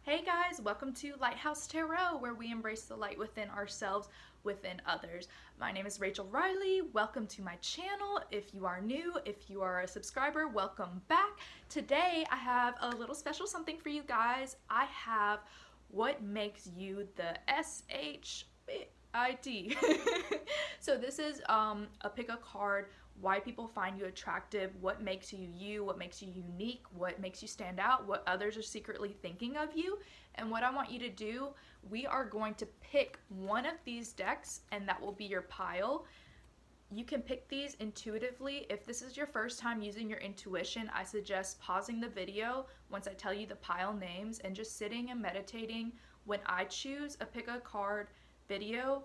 Hey guys, welcome to Lighthouse Tarot, where we embrace the light within ourselves, within others. My name is Rachel Riley. Welcome to my channel. If you are new, if you are a subscriber, welcome back. Today I have a little special something for you guys. I have what makes you the SHIT. So this is a pick a card, why people find you attractive, what makes you you, what makes you unique, what makes you stand out, what others are secretly thinking of you. And what I want you to do, we are going to pick one of these decks and that will be your pile. You can pick these intuitively. If this is your first time using your intuition, I suggest pausing the video once I tell you the pile names and just sitting and meditating. When I choose a pick a card video,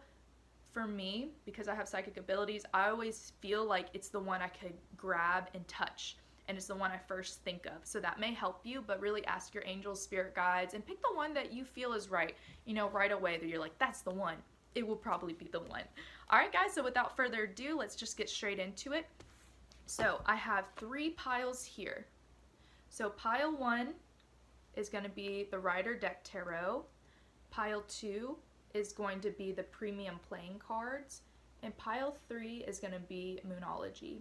for me, because I have psychic abilities, I always feel like it's the one I could grab and touch, and it's the one I first think of. So that may help you, but really ask your angels, spirit guides, and pick the one that you feel is right, right away, that you're like, that's the one. It will probably be the one. All right, guys, so without further ado, let's just get straight into it. So I have 3 piles here. So pile 1 is going to be the Rider Deck Tarot. Pile 2 is going to be the premium playing cards, and pile 3 is going to be Moonology.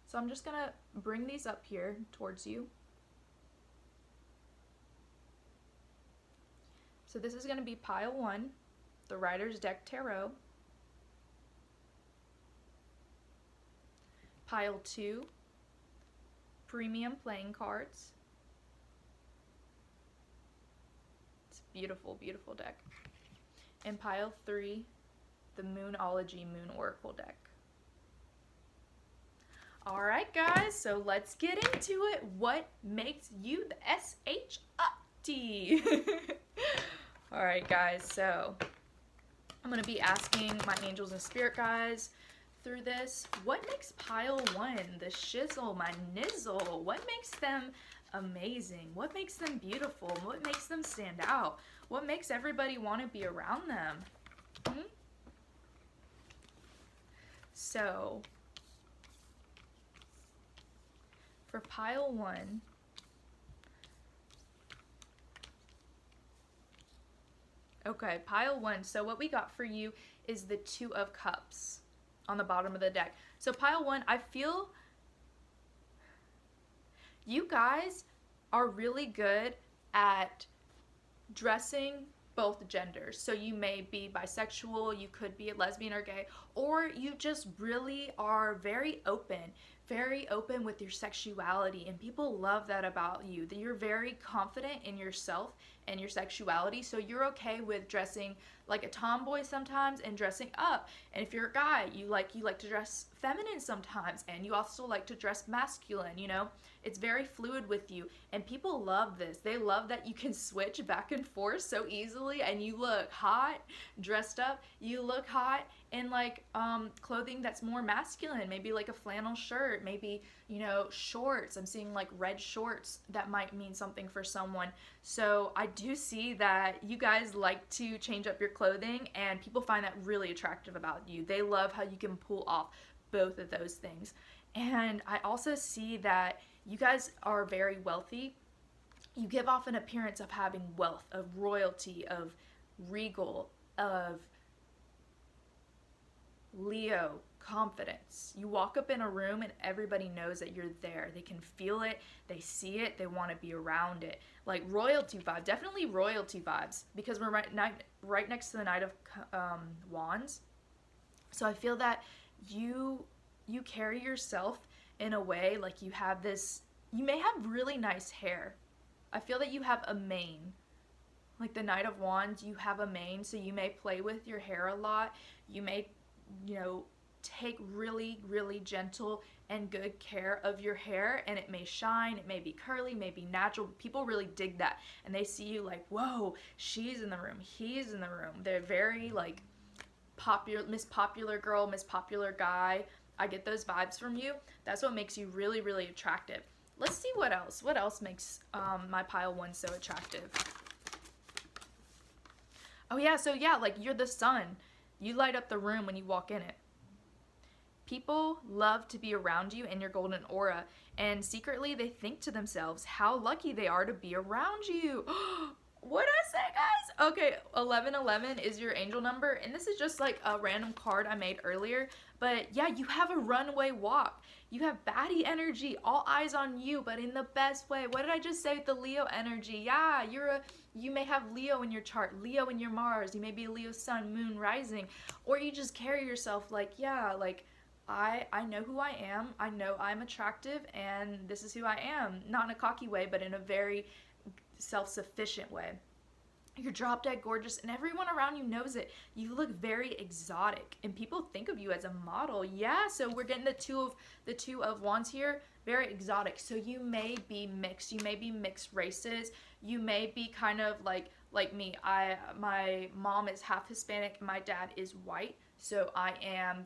So I'm just going to bring these up here towards you. So this is going to be pile 1, the Rider's Deck Tarot. Pile 2, premium playing cards. It's a beautiful, beautiful deck. And pile 3, the Moonology Moon Oracle deck. Alright guys, so let's get into it. What makes you the SHIT? Alright guys, so I'm going to be asking my angels and spirit guides through this. What makes pile 1, the shizzle, my nizzle? What makes them amazing? What makes them beautiful? What makes them stand out? What makes everybody want to be around them? So, for pile 1, okay, pile 1, so what we got for you is the 2 of Cups on the bottom of the deck. So pile 1, I feel you guys are really good at dressing both genders. So you may be bisexual, you could be a lesbian or gay, or you just really are very open with your sexuality, and people love that about you, that you're very confident in yourself and your sexuality. So you're okay with dressing like a tomboy sometimes and dressing up. And if you're a guy, you like to dress feminine sometimes, and you also like to dress masculine, It's very fluid with you, and people love this. They love that you can switch back and forth so easily, and you look hot dressed up, you look hot in clothing that's more masculine, maybe like a flannel shirt, maybe shorts. I'm seeing like red shorts. That might mean something for someone. So I do see that you guys like to change up your clothing, and people find that really attractive about you. They love how you can pull off both of those things. And I also see that you guys are very wealthy. You give off an appearance of having wealth, of royalty, of regal, of Leo confidence. You walk up in a room and everybody knows that you're there. They can feel it, they see it, they want to be around it. Like royalty vibe, definitely royalty vibes, because we're right next to the Knight of Wands. So I feel that you carry yourself in a way like you have this, you may have really nice hair. I feel that you have a mane. Like the Knight of Wands, you have a mane, so you may play with your hair a lot. You may take really, really gentle and good care of your hair, and it may shine, it may be curly, may be natural. People really dig that, and they see you like, whoa, she's in the room, he's in the room. They're very like popular, Miss Popular Girl, Miss Popular Guy. I get those vibes from you. That's what makes you really, really attractive. Let's see what else makes my pile 1 so attractive. Oh yeah, so yeah, like you're the sun. You light up the room when you walk in it. People love to be around you and your golden aura, and secretly they think to themselves how lucky they are to be around you. What did I say, guys? Okay, 1111 is your angel number, and this is just like a random card I made earlier. But yeah, you have a runway walk. You have baddie energy, all eyes on you, but in the best way. What did I just say with the Leo energy? Yeah, you may have Leo in your chart, Leo in your Mars. You may be a Leo sun, moon, rising, or you just carry yourself like, yeah, like I know who I am. I know I'm attractive, and this is who I am. Not in a cocky way, but in a very self-sufficient way. You're drop dead gorgeous, and everyone around you knows it. You look very exotic, and people think of you as a model. Yeah, so we're getting the two of wands here, very exotic. So you may be mixed. You may be mixed races. You may be kind of like me. My mom is half Hispanic. My dad is white, so I am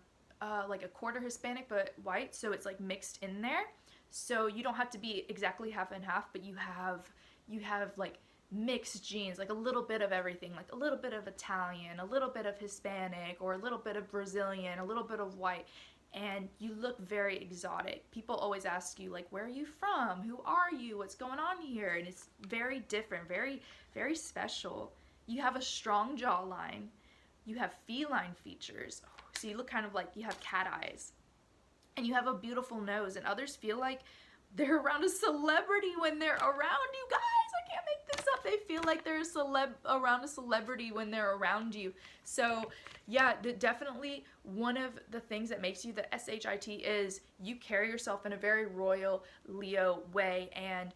like a quarter Hispanic but white. So it's like mixed in there. So you don't have to be exactly half and half, but you have like mixed genes, like a little bit of everything, like a little bit of Italian, a little bit of Hispanic, or a little bit of Brazilian, a little bit of white, and you look very exotic. People always ask you, like, where are you from? Who are you? What's going on here? And it's very different, very, very special. You have a strong jawline. You have feline features. So you look kind of like you have cat eyes. And you have a beautiful nose, and others feel like they're around a celebrity when they're around you, guys. I can't make this up. They feel like they're around a celebrity when they're around you. So yeah, definitely one of the things that makes you the SHIT is you carry yourself in a very royal Leo way, and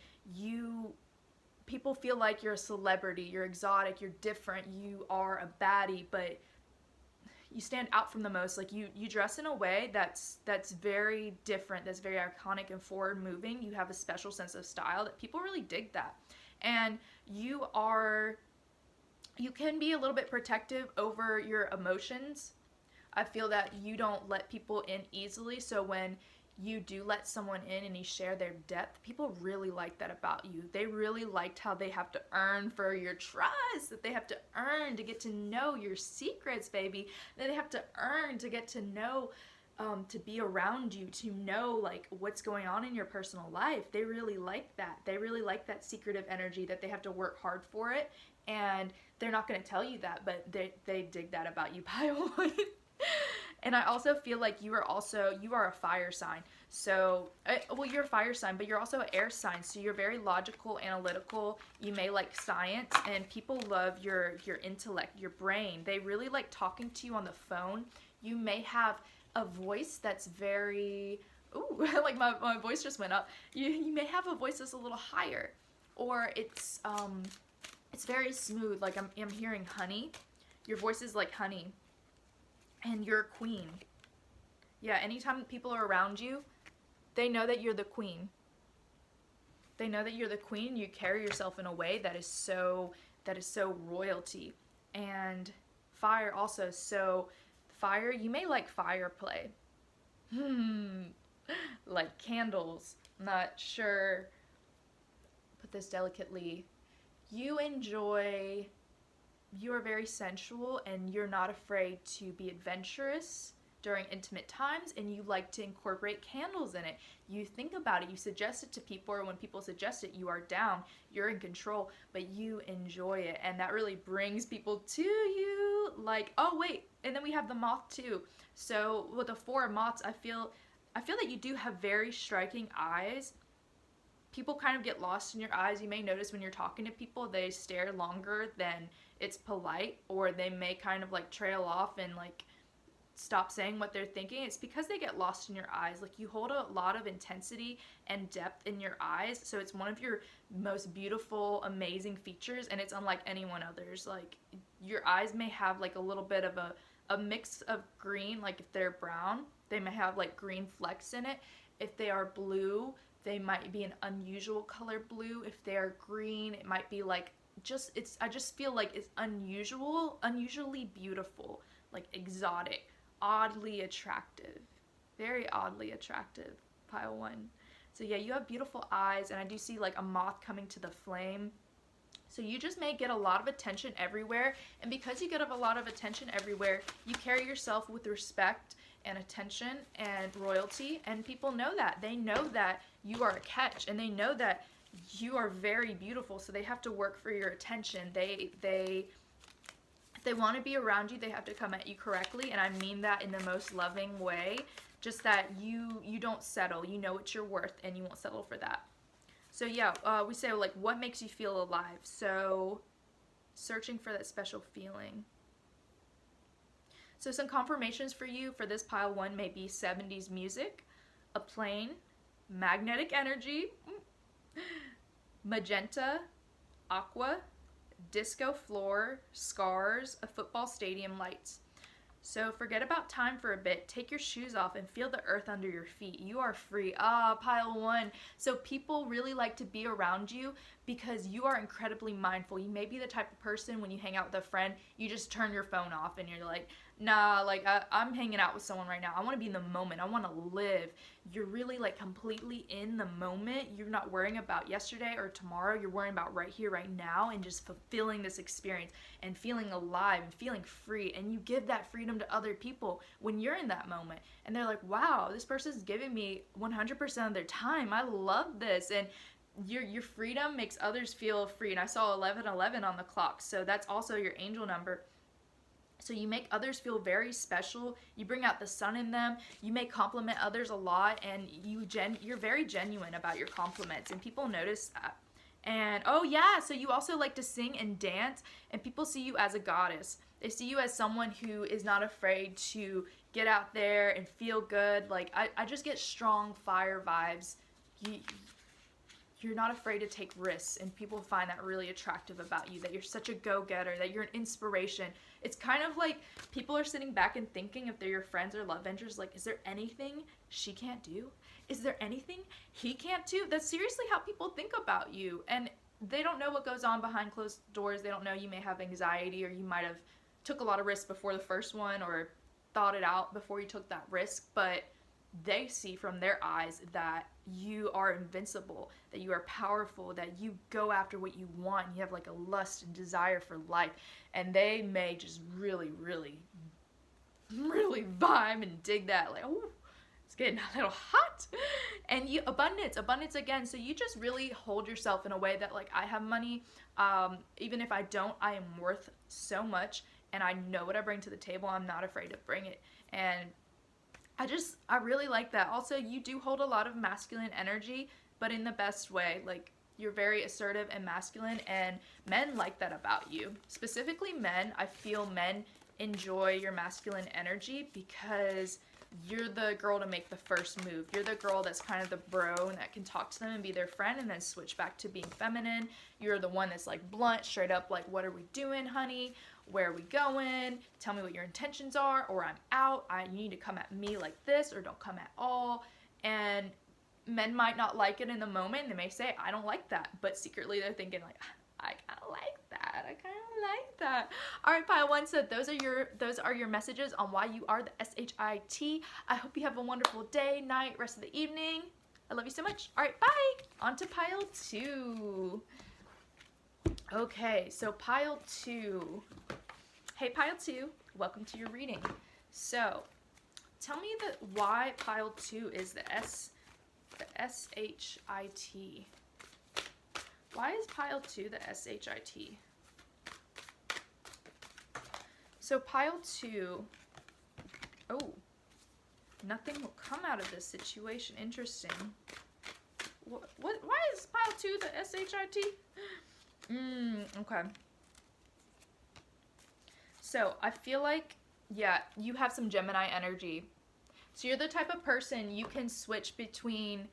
people feel like you're a celebrity, you're exotic, you're different, you are a baddie, but you stand out from the most. Like you dress in a way that's very different, that's very iconic and forward moving. You have a special sense of style that people really dig that. And you can be a little bit protective over your emotions. I feel that you don't let people in easily, so when you do let someone in and you share their depth, people really like that about you. They really liked how they have to earn for your trust, that they have to earn to get to know your secrets, baby. That they have to earn to get to know, to be around you, to know like what's going on in your personal life. They really like that. They really like that secretive energy, that they have to work hard for it, and they're not going to tell you that, but they dig that about you, Pile. And I also feel like you are a fire sign. So, well, you're a fire sign, but you're also an air sign. So you're very logical, analytical. You may like science, and people love your intellect, your brain. They really like talking to you on the phone. You may have a voice that's very, ooh, like my voice just went up. You may have a voice that's a little higher, or it's very smooth. Like I'm hearing honey. Your voice is like honey. And you're a queen. Yeah, anytime people are around you, they know that you're the queen. They know that you're the queen. You carry yourself in a way that is so royalty. And fire also. So fire, you may like fire play. Like candles. I'm not sure. Put this delicately. You are very sensual, and you're not afraid to be adventurous during intimate times, and you like to incorporate candles in it. You think about it, you suggest it to people, or when people suggest it, you are down, you're in control, but you enjoy it, and that really brings people to you. Like, oh wait, and then we have the moth too. So with the four moths, I feel that you do have very striking eyes. People kind of get lost in your eyes. You may notice when you're talking to people, they stare longer than it's polite, or they may kind of like trail off and like stop saying what they're thinking. It's because they get lost in your eyes. Like you hold a lot of intensity and depth in your eyes, so it's one of your most beautiful, amazing features, and it's unlike anyone others. Like your eyes may have like a little bit of a mix of green. Like if they're brown, they may have like green flecks in it. If they are blue, they might be an unusual color blue. If they are green, it might be like I just feel like it's unusually beautiful, like exotic, oddly attractive, very oddly attractive, pile one. So yeah, you have beautiful eyes, and I do see like a moth coming to the flame. So you just may get a lot of attention everywhere, and because you get a lot of attention everywhere, you carry yourself with respect and attention and royalty, and people know that. They know that you are a catch, and they know that you are very beautiful, so they have to work for your attention. They if they want to be around you, they have to come at you correctly, and I mean that in the most loving way. Just that you don't settle. You know what you're worth, and you won't settle for that. So yeah, we say like, what makes you feel alive? So searching for that special feeling. So some confirmations for you for this pile 1 may be 70s music, a plane, magnetic energy, magenta, aqua, disco floor, scars, a football stadium, lights. So forget about time for a bit. Take your shoes off and feel the earth under your feet. You are free. Pile 1. So people really like to be around you because you are incredibly mindful. You may be the type of person when you hang out with a friend, you just turn your phone off and you're like, nah, like I'm hanging out with someone right now. I want to be in the moment. I want to live. You're really like completely in the moment. You're not worrying about yesterday or tomorrow. You're worrying about right here, right now, and just fulfilling this experience and feeling alive and feeling free. And you give that freedom to other people when you're in that moment. And they're like, wow, this person's giving me 100% of their time. I love this. And your freedom makes others feel free. And I saw 1111 on the clock. So that's also your angel number. So you make others feel very special. You bring out the sun in them. You may compliment others a lot, and you're very genuine about your compliments, and people notice that. And oh yeah, so you also like to sing and dance, and people see you as a goddess. They see you as someone who is not afraid to get out there and feel good. Like I just get strong fire vibes. You're not afraid to take risks, and people find that really attractive about you, that you're such a go-getter, that you're an inspiration. It's kind of like people are sitting back and thinking, if they're your friends or love interest, like, is there anything she can't do? Is there anything he can't do? That's seriously how people think about you, and they don't know what goes on behind closed doors. They don't know you may have anxiety, or you might have took a lot of risks before the first one, or thought it out before you took that risk, but they see from their eyes that you are invincible, that you are powerful, that you go after what you want, and you have like a lust and desire for life, and they may just really, really, really vibe and dig that, like, oh, it's getting a little hot. And you, abundance again. So you just really hold yourself in a way that, like, I have money, even if I don't, I am worth so much, and I know what I bring to the table. I'm not afraid to bring it. And I really like that. Also, you do hold a lot of masculine energy, but in the best way. Like, you're very assertive and masculine, and men like that about you. Specifically men, I feel men enjoy your masculine energy because you're the girl to make the first move. You're the girl that's kind of the bro and that can talk to them and be their friend and then switch back to being feminine. You're the one that's like blunt, straight up, like, what are we doing, honey? Where are we going? Tell me what your intentions are, or I'm out. You need to come at me like this, or don't come at all. And men might not like it in the moment. They may say, I don't like that. But secretly they're thinking, like, I kind of like that. I kind of like that. All right, pile 1. So those are your messages on why you are the SHIT. I hope you have a wonderful day, night, rest of the evening. I love you so much. All right, bye. On to pile 2. Okay, so pile 2. Hey, pile 2, welcome to your reading. So, tell me why pile 2 is the SHIT. Why is pile 2 the SHIT? So pile 2, oh, nothing will come out of this situation. Interesting. Why is pile 2 the SHIT? Okay. So I feel like, yeah, you have some Gemini energy. So you're the type of person you can switch between,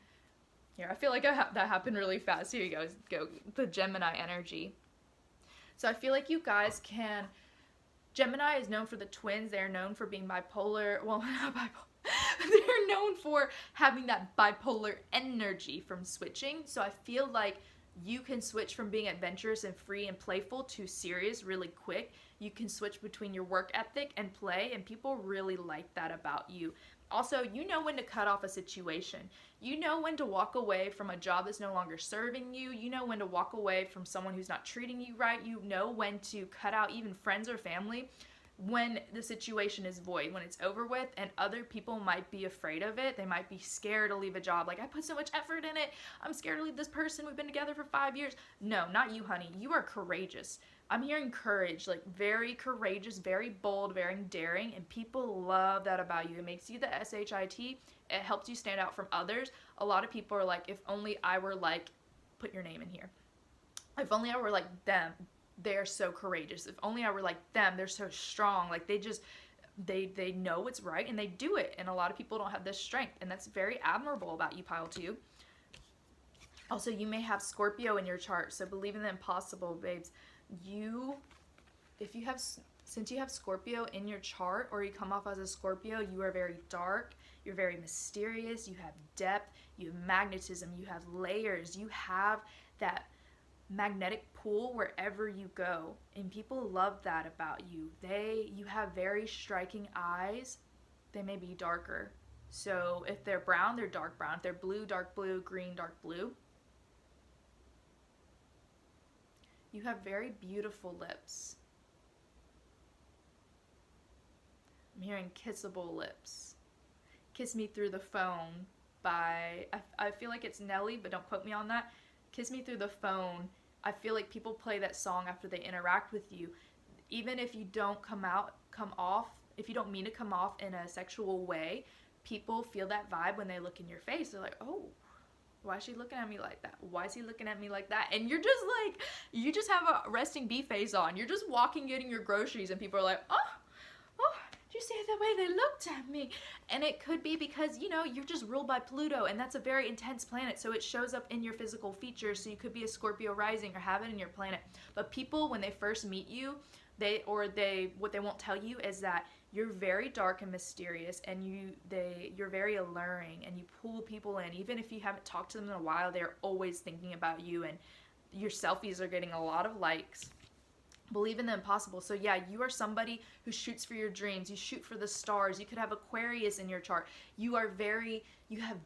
here, I feel like that happened really fast. Here you go, the Gemini energy. So I feel like you guys can, Gemini is known for the twins. They're known for being bipolar. Well, not bipolar. They're known for having that bipolar energy from switching. So I feel like you can switch from being adventurous and free and playful to serious really quick. You can switch between your work ethic and play, and people really like that about you. Also, you know when to cut off a situation. You know when to walk away from a job that's no longer serving you. You know when to walk away from someone who's not treating you right. You know when to cut out even friends or family when the situation is void, when it's over with, and other people might be afraid of it. They might be scared to leave a job. Like, I put so much effort in it. I'm scared to leave this person. We've been together for 5 years. No, not you, honey. You are courageous. I'm hearing courage, like very courageous, very bold, very daring, and people love that about you. It makes you the SHIT. It helps you stand out from others. A lot of people are like, if only I were like, put your name in here. If only I were like them, they're so courageous. If only I were like them, they're so strong. Like they know what's right and they do it. And a lot of people don't have this strength, and that's very admirable about you, Pile 2. Also, you may have Scorpio in your chart, so believe in the impossible, babes. Since you have Scorpio in your chart, or you come off as a Scorpio, you are very dark, you're very mysterious, you have depth, you have magnetism, you have layers, you have that magnetic pull wherever you go, and people love that about you. You have very striking eyes. They may be darker, so if they're brown, they're dark brown. If they're blue, dark blue. Green, dark blue. You have very beautiful lips. I'm hearing kissable lips. Kiss Me Through the Phone by, I feel like it's Nelly, but don't quote me on that. Kiss Me Through the Phone. I feel like people play that song after they interact with you. Even if you don't if you don't mean to come off in a sexual way, people feel that vibe when they look in your face. They're like, oh, why is she looking at me like that? Why is he looking at me like that? And you're just like, you just have a resting bee face on. You're just walking, getting your groceries, and people are like, oh, you see the way they looked at me? And it could be because, you're just ruled by Pluto, and that's a very intense planet, so it shows up in your physical features. So you could be a Scorpio rising or have it in your planet. But people, when they first meet you, what they won't tell you is that you're very dark and mysterious, and you're very alluring, and you pull people in. Even if you haven't talked to them in a while, they're always thinking about you, and your selfies are getting a lot of likes. Believe in the impossible. So yeah, you are somebody who shoots for your dreams. You shoot for the stars. You could have Aquarius in your chart. You have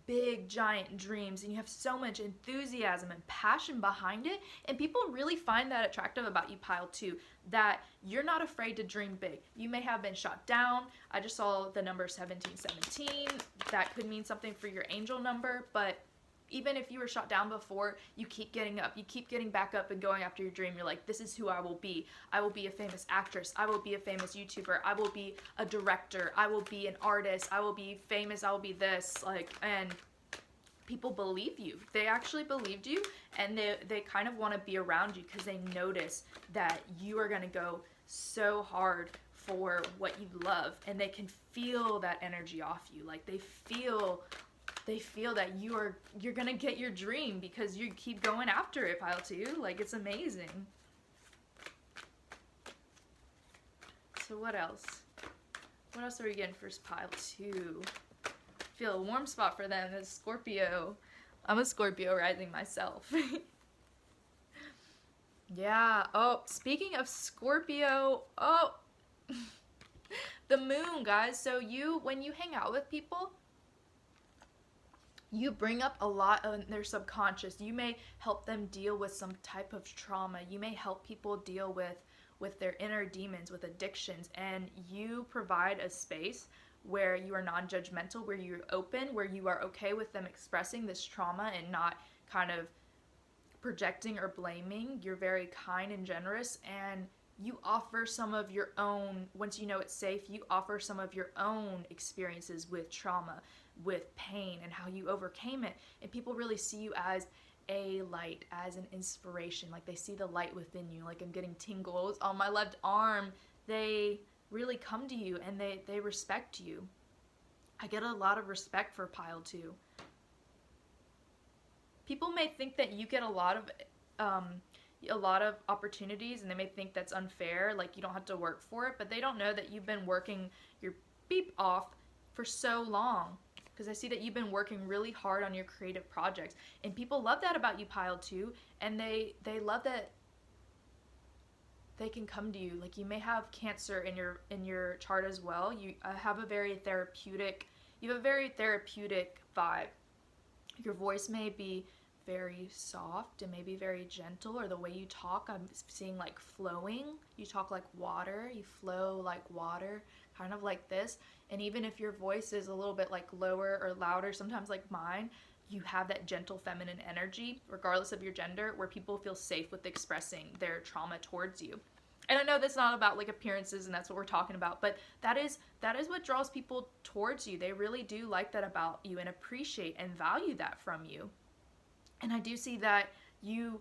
big, giant dreams, and you have so much enthusiasm and passion behind it. And people really find that attractive about you, Pile 2, that you're not afraid to dream big. You may have been shot down. I just saw the number 1717. That could mean something for your angel number, but even if you were shot down before, you keep getting up. You keep getting back up and going after your dream. You're like, this is who I will be. I will be a famous actress. I will be a famous YouTuber. I will be a director. I will be an artist. I will be famous. I will be this. And people believe you. They actually believed you, and they kind of want to be around you because they notice that you are going to go so hard for what you love, and they can feel that energy off you. Like, they feel that you're gonna get your dream because you keep going after it, Pile 2. Like, it's amazing. So what else? What else are we getting for Pile 2? Feel a warm spot for them is Scorpio. I'm a Scorpio rising myself. Yeah. Oh, speaking of Scorpio, the moon, guys. So when you hang out with people, you bring up a lot of their subconscious. You may help them deal with some type of trauma. You may help people deal with their inner demons, with addictions, and you provide a space where you are non-judgmental, where you're open, where you are okay with them expressing this trauma and not kind of projecting or blaming. You're very kind and generous, and you offer some of your own, once you know it's safe, you offer some of your own experiences with trauma, with pain, and how you overcame it. And people really see you as a light, as an inspiration. Like, they see the light within you. Like, I'm getting tingles on my left arm. They really come to you, and they respect you. I get a lot of respect for Pile 2. People may think that you get a lot of opportunities, and they may think that's unfair, like you don't have to work for it, but they don't know that you've been working your beep off for so long. Because I see that you've been working really hard on your creative projects, and people love that about you, Pile 2, and they love that they can come to you. Like, you may have Cancer in your chart as well. You have a very therapeutic vibe. Your voice may be very soft and maybe very gentle, or the way you talk, I'm seeing like flowing. You talk like water, you flow like water, kind of like this. And even if your voice is a little bit like lower or louder, sometimes like mine, you have that gentle feminine energy, regardless of your gender, where people feel safe with expressing their trauma towards you. And I know that's not about like appearances and that's what we're talking about, but that is what draws people towards you. They really do like that about you and appreciate and value that from you. And I do see that you're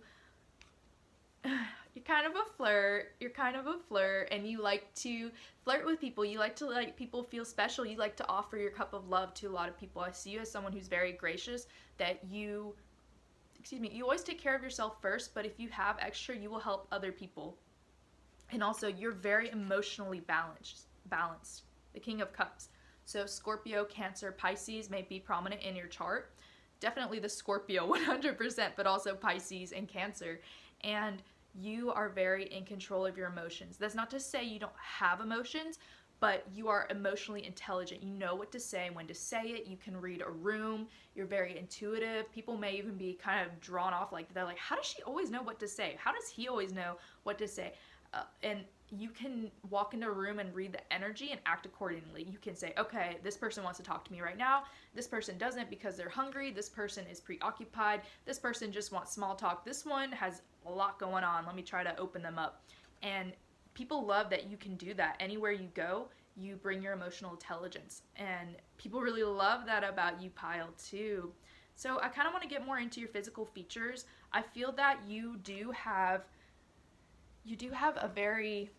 kind of a flirt. You're kind of a flirt, and you like to flirt with people. You like to let people feel special. You like to offer your cup of love to a lot of people. I see you as someone who's very gracious, that you always take care of yourself first, but if you have extra, you will help other people. And also, you're very emotionally balanced. The King of Cups. So Scorpio, Cancer, Pisces may be prominent in your chart. Definitely the Scorpio 100%, but also Pisces and Cancer. And you are very in control of your emotions. That's not to say you don't have emotions, but you are emotionally intelligent. You know what to say, when to say it. You can read a room. You're very intuitive. People may even be kind of drawn off, like they're like, how does she always know what to say? How does he always know what to say? And you can walk into a room and read the energy and act accordingly. You can say, okay, this person wants to talk to me right now. This person doesn't because they're hungry. This person is preoccupied. This person just wants small talk. This one has a lot going on. Let me try to open them up. And people love that you can do that. Anywhere you go, you bring your emotional intelligence. And people really love that about you, Pile, too. So I kind of want to get more into your physical features. I feel that you do have a very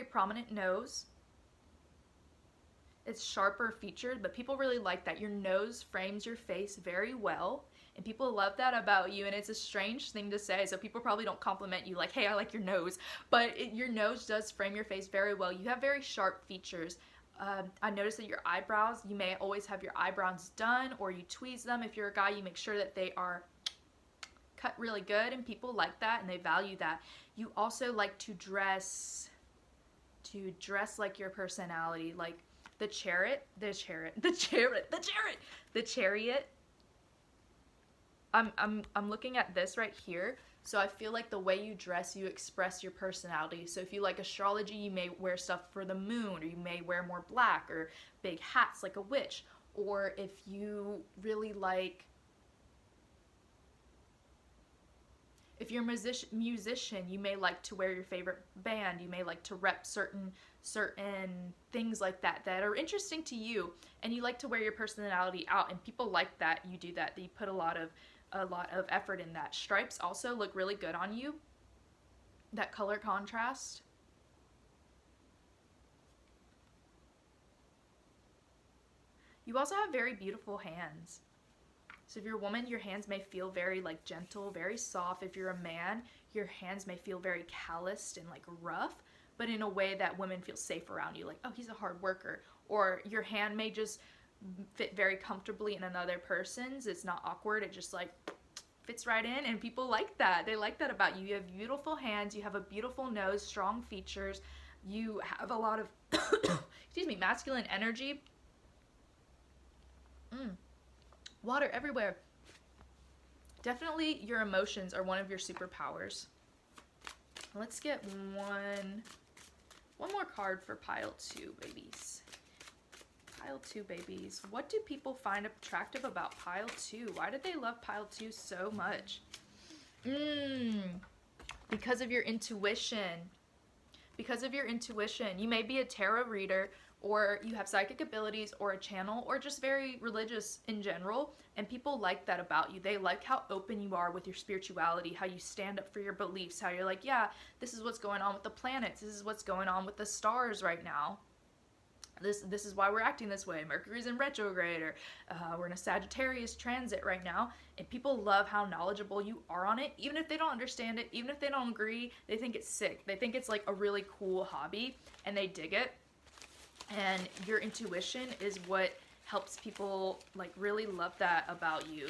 prominent nose. It's sharper featured, but people really like that. Your nose frames your face very well, and people love that about you, and it's a strange thing to say, so people probably don't compliment you like, hey, I like your nose, but your nose does frame your face very well. You have very sharp features. I noticed that your eyebrows, you may always have your eyebrows done, or you tweeze them. If you're a guy, you make sure that they are cut really good, and people like that and they value that. You also like to dress like your personality, like the chariot. I'm looking at this right here. So I feel like the way you dress, you express your personality. So if you like astrology, you may wear stuff for the moon, or you may wear more black or big hats like a witch. Or if you really like, if you're a musician, you may like to wear your favorite band. You may like to rep certain things like that are interesting to you, and you like to wear your personality out, and people like that you do that you put a lot of effort in that. Stripes also look really good on you, that color contrast. You also have very beautiful hands. So if you're a woman, your hands may feel very like gentle, very soft. If you're a man, your hands may feel very calloused and like rough, but in a way that women feel safe around you. Like, oh, he's a hard worker. Or your hand may just fit very comfortably in another person's. It's not awkward. It just like fits right in, and people like that. They like that about you. You have beautiful hands. You have a beautiful nose, strong features. You have a lot of, masculine energy. Water everywhere. Definitely your emotions are one of your superpowers. Let's get one more card for pile 2, babies. Pile 2, babies. What do people find attractive about pile 2? Why did they love pile 2 so much? Because of your intuition. Because of your intuition. You may be a tarot reader, or you have psychic abilities, or a channel, or just very religious in general, and people like that about you. They like how open you are with your spirituality, how you stand up for your beliefs, how you're like, yeah, this is what's going on with the planets, this is what's going on with the stars right now. This is why we're acting this way. Mercury's in retrograde, or we're in a Sagittarius transit right now, and people love how knowledgeable you are on it. Even if they don't understand it, even if they don't agree, they think it's sick. They think it's like a really cool hobby, and they dig it. And your intuition is what helps people like really love that about you.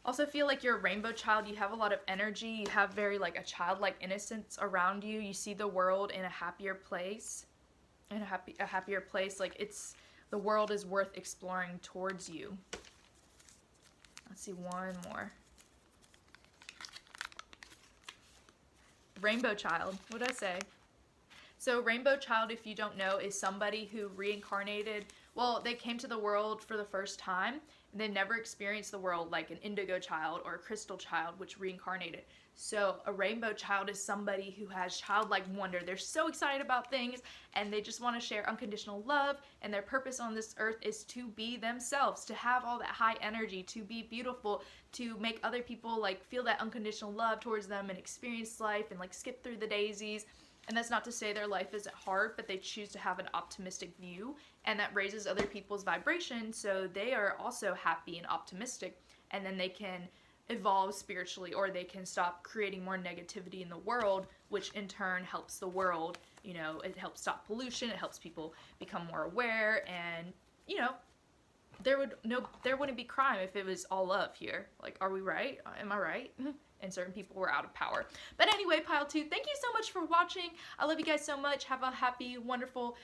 Also feel like you're a rainbow child. You have a lot of energy. You have very like a childlike innocence around you. You see the world in a happier place. Like it's The world is worth exploring towards you. Let's see, one more. Rainbow Child. What did I say? So Rainbow Child, if you don't know, is somebody who reincarnated. Well, they came to the world for the first time, and they never experienced the world, like an indigo child or a crystal child, which reincarnated. So a rainbow child is somebody who has childlike wonder. They're so excited about things, and they just want to share unconditional love, and their purpose on this earth is to be themselves, to have all that high energy, to be beautiful, to make other people like feel that unconditional love towards them and experience life and like skip through the daisies. And that's not to say their life isn't hard, but they choose to have an optimistic view, and that raises other people's vibration, so they are also happy and optimistic, and then they can evolve spiritually, or they can stop creating more negativity in the world, which in turn helps the world. You know, it helps stop pollution, it helps people become more aware, and, you know, there wouldn't be crime if it was all love here. Like, are we right? Am I right? And certain people were out of power. But anyway, Pile 2, thank you so much for watching. I love you guys so much. Have a happy, wonderful,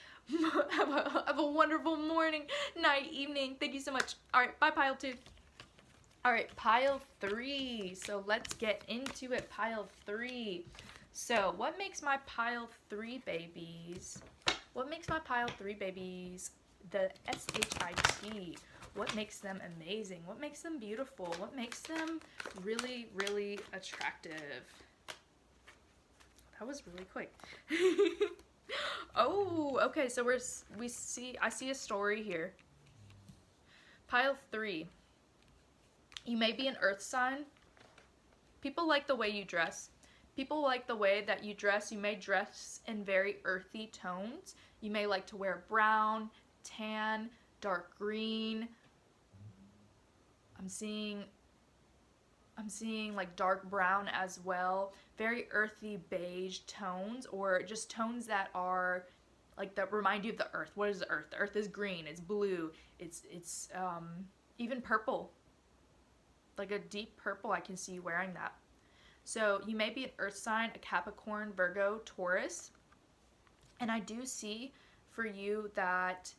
have a wonderful morning, night, evening. Thank you so much. All right, bye, Pile 2. All right, Pile 3. So let's get into it, Pile 3. So what makes my Pile 3 babies? What makes my Pile 3 babies the SHIT? What makes them amazing? What makes them beautiful? What makes them really, really attractive? That was really quick. Oh, okay, so I see a story here. Pile 3. You may be an earth sign. People like the way you dress. People like the way that you dress. You may dress in very earthy tones. You may like to wear brown, tan, dark green. I'm seeing like dark brown as well. Very earthy beige tones, or just tones that are like that remind you of the earth. What is the earth? The earth is green, it's blue, it's even purple. Like a deep purple, I can see you wearing that. So you may be an earth sign, a Capricorn, Virgo, Taurus. And I do see for you that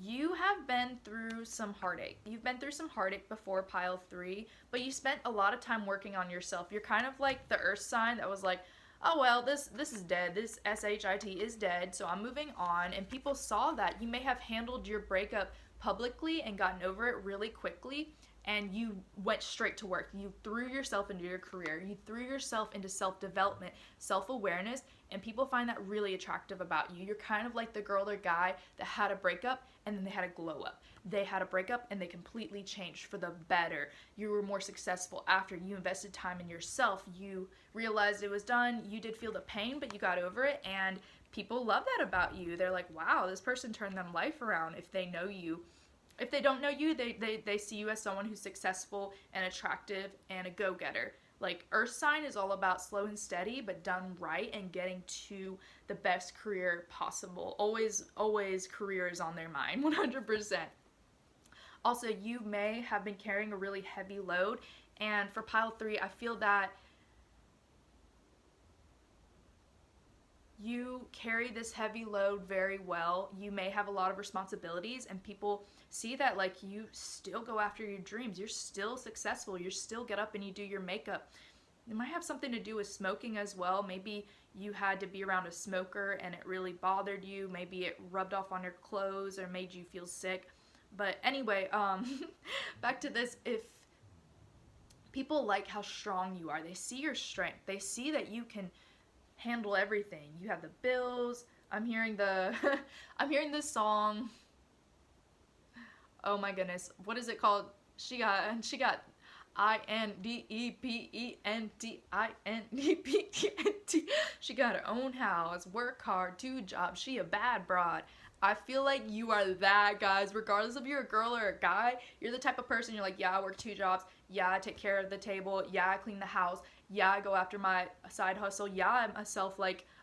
you have been through some heartache. You've been through some heartache before, Pile 3, but you spent a lot of time working on yourself. You're kind of like the earth sign that was like, oh well, this is dead. This SHIT is dead, so I'm moving on. And people saw that. You may have handled your breakup publicly and gotten over it really quickly, and you went straight to work. You threw yourself into your career. You threw yourself into self-development, self-awareness, and people find that really attractive about you. You're kind of like the girl or guy that had a breakup and then they had a glow up. They had a breakup and they completely changed for the better. You were more successful after you invested time in yourself. You realized it was done. You did feel the pain, but you got over it, and people love that about you. They're like, wow, this person turned their life around if they know you. If they don't know you, they see you as someone who's successful and attractive and a go-getter. Like, earth sign is all about slow and steady, but done right and getting to the best career possible. Always career is on their mind, 100%. Also, you may have been carrying a really heavy load, and for Pile 3, I feel that you carry this heavy load very well. You may have a lot of responsibilities, and people see that, like, you still go after your dreams. You're still successful. You still get up and you do your makeup. It might have something to do with smoking as well. Maybe you had to be around a smoker and it really bothered you. Maybe it rubbed off on your clothes or made you feel sick. But anyway, back to this. If people like how strong you are, they see your strength. They see that you can handle everything. You have the bills. I'm hearing this song. Oh my goodness, what is it called? She got INDEPENDINDEPENT. She got her own house, work hard, 2 jobs. She a bad broad. I feel like you are that, guys. Regardless if you're a girl or a guy, you're the type of person, you're like, yeah, I work 2 jobs. Yeah, I take care of the table. Yeah, I clean the house. Yeah, I go after my side hustle. Yeah, I'm a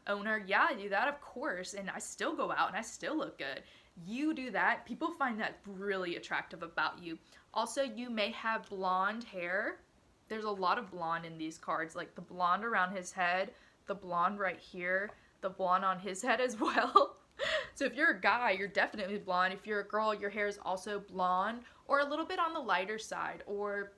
owner. Yeah, I do that, of course. And I still go out and I still look good. You do that. People find that really attractive about you. Also, you may have blonde hair. There's a lot of blonde in these cards, like the blonde around his head, the blonde right here, the blonde on his head as well. So if you're a guy, you're definitely blonde. If you're a girl, your hair is also blonde or a little bit on the lighter side. Or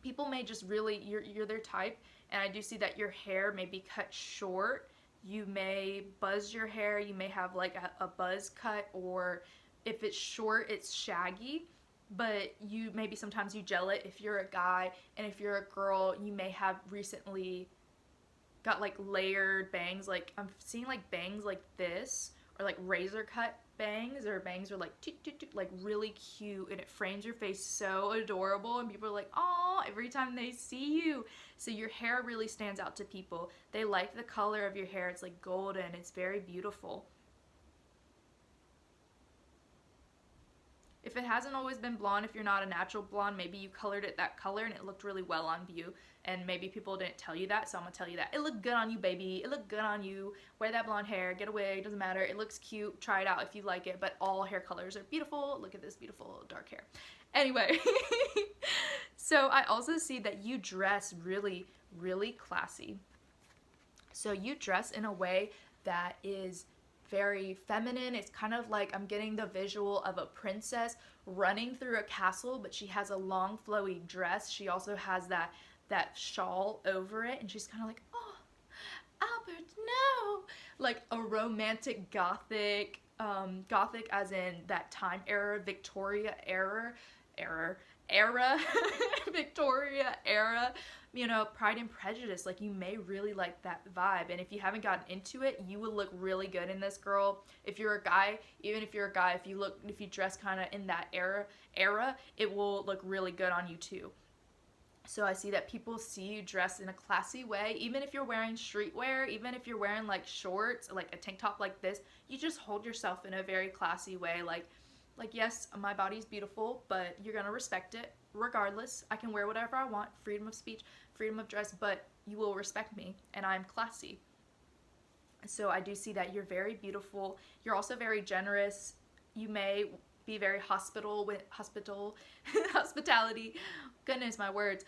people may just really, you're their type. And I do see that your hair may be cut short. You may buzz your hair. You may have like a buzz cut, or if it's short, it's shaggy. But you maybe sometimes you gel it if you're a guy, and if you're a girl, you may have recently got like layered bangs. Like I'm seeing like bangs like this, or like razor cut bangs, or bangs are like toot, toot, toot, like really cute, and it frames your face so adorable, and people are like, oh, every time they see you. So your hair really stands out to people. They like the color of your hair. It's like golden. It's very beautiful. If it hasn't always been blonde, if you're not a natural blonde, maybe you colored it that color and it looked really well on you, and maybe people didn't tell you that, so I'm gonna tell you that. It looked good on you, baby. It looked good on you. Wear that blonde hair, get a wig, doesn't matter. It looks cute. Try it out if you like it, but all hair colors are beautiful. Look at this beautiful dark hair. Anyway, so I also see that you dress really, really classy. So you dress in a way that is very feminine. It's kind of like I'm getting the visual of a princess running through a castle, but she has a long flowy dress. She also has that shawl over it, and she's kind of like, oh, Albert, no, like a romantic gothic, gothic as in that time era, Victoria era, Victoria era, you know, Pride and Prejudice. Like, you may really like that vibe, and if you haven't gotten into it, you would look really good in this, girl. If you're a guy, even if you're a guy, if you dress kind of in that era, it will look really good on you too. So I see that people see you dressed in a classy way, even if you're wearing streetwear, even if you're wearing like shorts, like a tank top like this, you just hold yourself in a very classy way. Like, yes, my body's beautiful, but you're gonna respect it regardless. I can wear whatever I want, freedom of speech, freedom of dress, but you will respect me, and I'm classy. So I do see that you're very beautiful. You're also very generous. You may be very hospitality. Goodness, my words.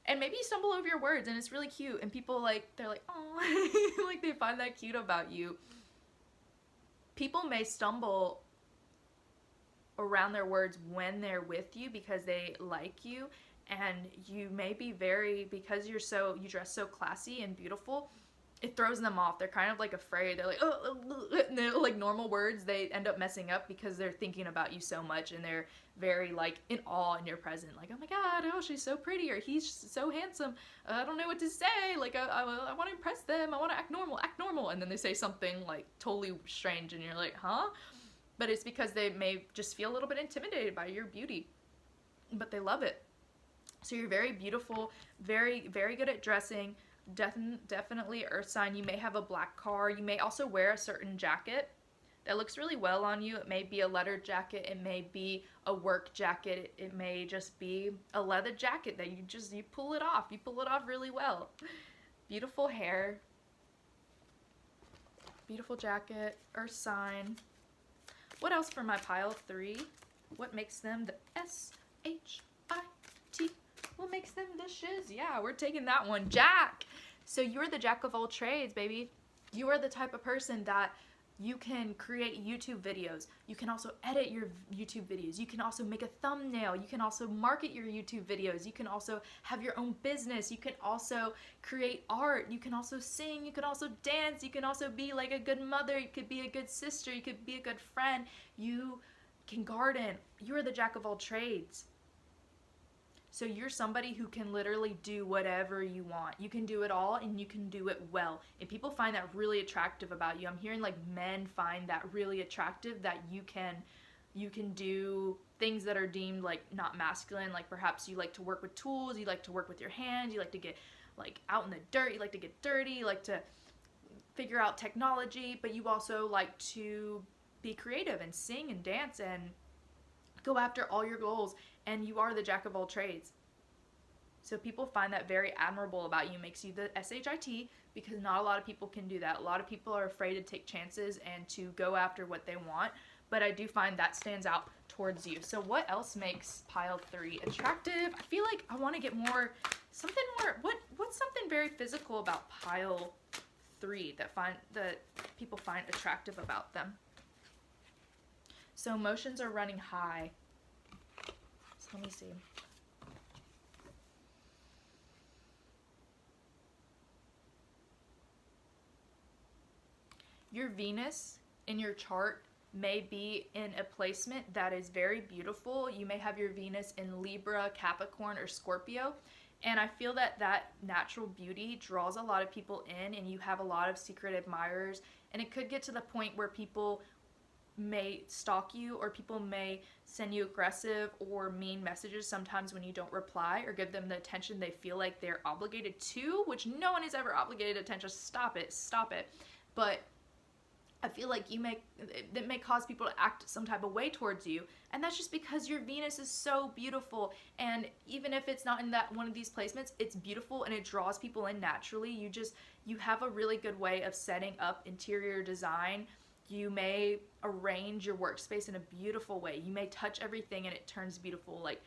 And maybe you stumble over your words, and it's really cute, and people they're like, oh, like they find that cute about you. People may stumble around their words when they're with you because they like you, and you may be because you dress so classy and beautiful, it throws them off. They're kind of like afraid. They're like, oh, and they're like normal words, they end up messing up because they're thinking about you so much, and they're very like in awe in your presence. Like, oh my God, oh, she's so pretty, or he's so handsome. I don't know what to say. Like, I want to impress them. I want to act normal. And then they say something like totally strange, and you're like, huh? But it's because they may just feel a little bit intimidated by your beauty, but they love it. So you're very beautiful, very, very good at dressing. Definitely earth sign. You may have a black car. You may also wear a certain jacket that looks really well on you. It may be a leather jacket. It may be a work jacket. It may just be a leather jacket that you pull it off. You pull it off really well. Beautiful hair. Beautiful jacket. Earth sign. What else for my pile 3? What makes them the S-H-I-T? What makes them the shiz? Yeah, we're taking that one. Jack! So you're the jack of all trades, baby. You are the type of person that you can create YouTube videos. You can also edit your YouTube videos. You can also make a thumbnail. You can also market your YouTube videos. You can also have your own business. You can also create art. You can also sing. You can also dance. You can also be like a good mother. You could be a good sister. You could be a good friend. You can garden. You're the jack of all trades. So you're somebody who can literally do whatever you want. You can do it all, and you can do it well. And people find that really attractive about you. I'm hearing like men find that really attractive, that you can do things that are deemed like not masculine. Like perhaps you like to work with tools, you like to work with your hands, you like to get like out in the dirt, you like to get dirty, you like to figure out technology, but you also like to be creative and sing and dance and go after all your goals, and you are the jack of all trades. So people find that very admirable about you, makes you the SHIT, because not a lot of people can do that. A lot of people are afraid to take chances and to go after what they want, but I do find that stands out towards you. So what else makes pile 3 attractive? I feel like I want to get something more, what's something very physical about pile 3 that people find attractive about them? So emotions are running high. So let me see. Your Venus in your chart may be in a placement that is very beautiful. You may have your Venus in Libra, Capricorn, or Scorpio. And I feel that that natural beauty draws a lot of people in, and you have a lot of secret admirers. And it could get to the point where people may stalk you, or people may send you aggressive or mean messages sometimes when you don't reply or give them the attention they feel like they're obligated to, which no one is ever obligated to attention. Stop it. But I feel like that may cause people to act some type of way towards you, and that's just because your Venus is so beautiful. And even if it's not in that one of these placements, it's beautiful and it draws people in naturally. You have a really good way of setting up interior design. You may arrange your workspace in a beautiful way. You may touch everything and it turns beautiful. Like,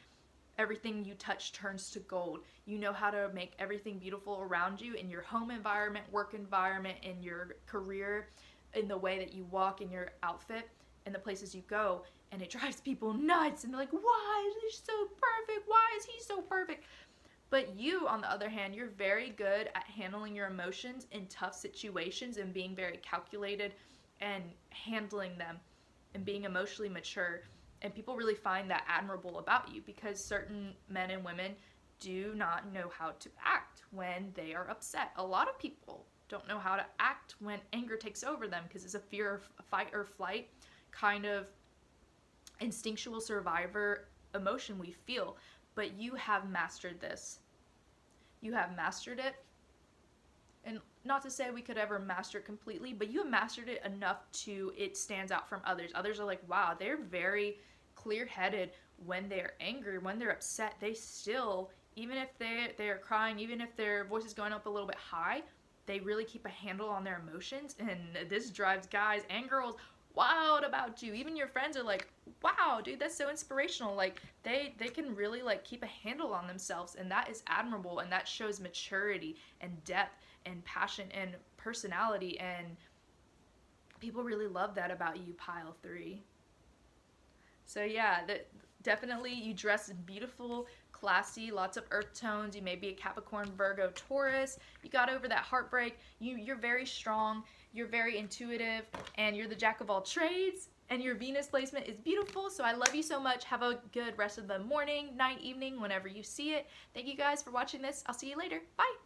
everything you touch turns to gold. You know how to make everything beautiful around you, in your home environment, work environment, in your career, in the way that you walk, in your outfit, in the places you go. And it drives people nuts, and they're like, why is he so perfect? Why is he so perfect? But you, on the other hand, you're very good at handling your emotions in tough situations and being very calculated and handling them and being emotionally mature. And people really find that admirable about you, because certain men and women do not know how to act when they are upset. A lot of people don't know how to act when anger takes over them, because it's a fear of fight or flight kind of instinctual survivor emotion we feel. But you have mastered this. You have mastered it. And not to say we could ever master it completely, but you have mastered it enough to it stands out from others. Others are like, wow, they're very clear-headed when they're angry, when they're upset. They still, even if they're crying, even if their voice is going up a little bit high, they really keep a handle on their emotions. And this drives guys and girls wild about you. Even your friends are like, wow, dude, that's so inspirational. Like, they can really like keep a handle on themselves, and that is admirable, and that shows maturity and depth and passion and personality, and people really love that about you, pile 3. So yeah, definitely you dress beautiful, classy, lots of earth tones. You may be a Capricorn, Virgo, Taurus. You got over that heartbreak. You're very strong. You're very intuitive, and you're the jack of all trades. And your Venus placement is beautiful. So I love you so much. Have a good rest of the morning, night, evening, whenever you see it. Thank you guys for watching this. I'll see you later. Bye.